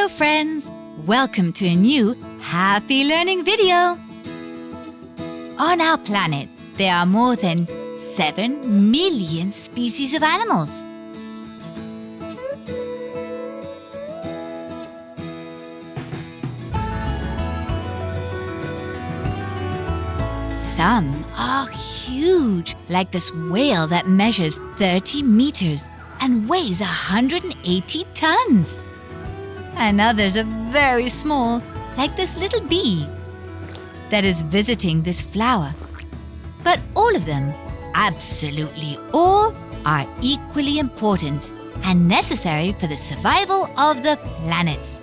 Hello friends! Welcome to a new Happy Learning video! On our planet, there are more than 7 million species of animals. Some are huge, like this whale that measures 30 meters and weighs 180 tons. And others are very small, like this little bee that is visiting this flower. But all of them, absolutely all, are equally important and necessary for the survival of the planet.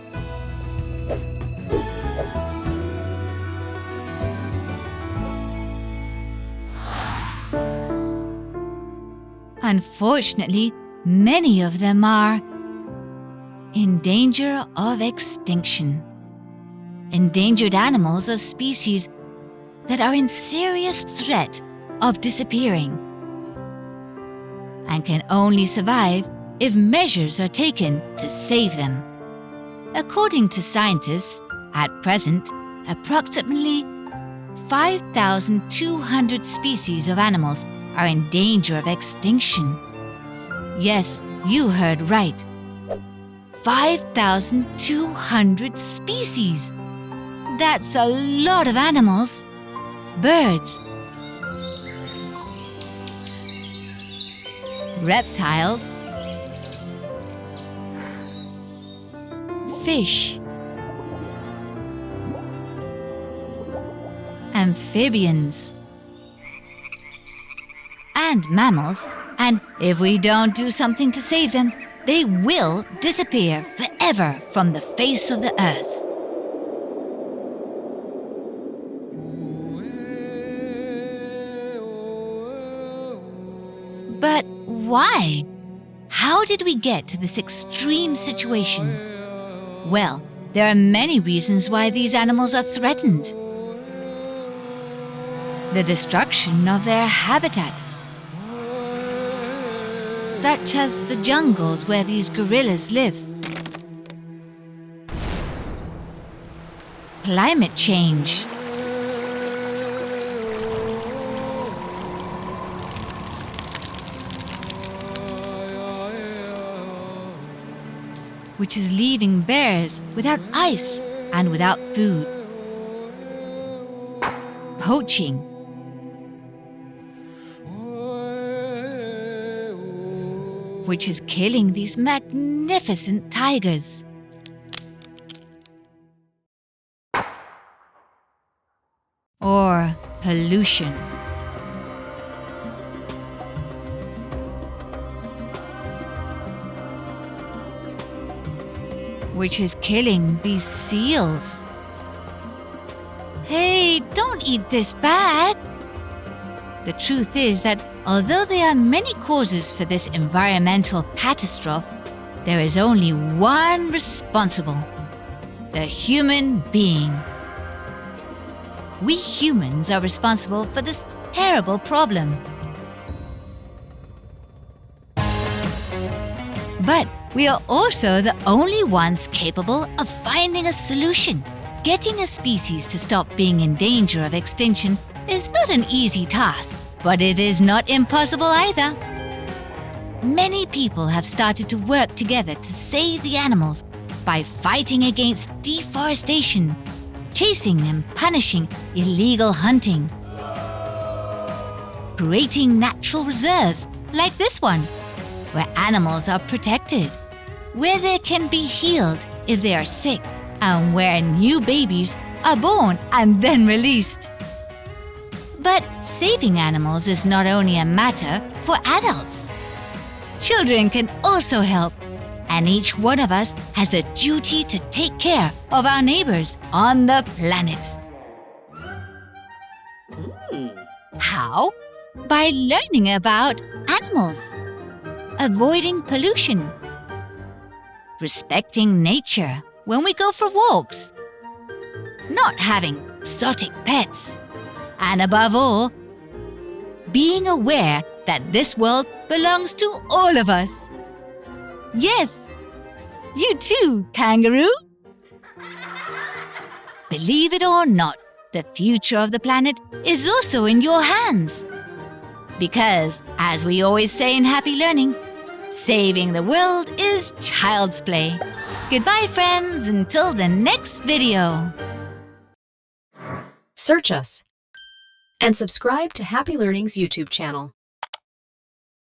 Unfortunately, many of them are in danger of extinction. Endangered animals are species that are in serious threat of disappearing and can only survive if measures are taken to save them. According to scientists, at present, approximately 5,200 species of animals are in danger of extinction. Yes, you heard right. 5,200 species. That's a lot of animals. Birds, reptiles, fish, amphibians, and mammals, and if we don't do something to save them, they will disappear forever from the face of the earth. But why? How did we get to this extreme situation? Well, there are many reasons why these animals are threatened. The destruction of their habitat, such as the jungles where these gorillas live. Climate change. Which is leaving bears without ice and without food. Poaching. Which is killing these magnificent tigers. Or pollution. Which is killing these seals. Hey, don't eat this bag! The truth is that although there are many causes for this environmental catastrophe, there is only one responsible: the human being. We humans are responsible for this terrible problem. But we are also the only ones capable of finding a solution. Getting a species to stop being in danger of extinction is not an easy task, but it is not impossible either. Many people have started to work together to save the animals by fighting against deforestation, chasing and punishing illegal hunting, creating natural reserves like this one, where animals are protected, where they can be healed if they are sick, and where new babies are born and then released. But saving animals is not only a matter for adults. Children can also help, and each one of us has a duty to take care of our neighbors on the planet. How? By learning about animals, avoiding pollution, respecting nature when we go for walks, not having exotic pets, and above all, being aware that this world belongs to all of us. Yes, you too, kangaroo! Believe it or not, the future of the planet is also in your hands. Because, as we always say in Happy Learning, saving the world is child's play. Goodbye, friends, until the next video. Search us and subscribe to Happy Learning's YouTube channel.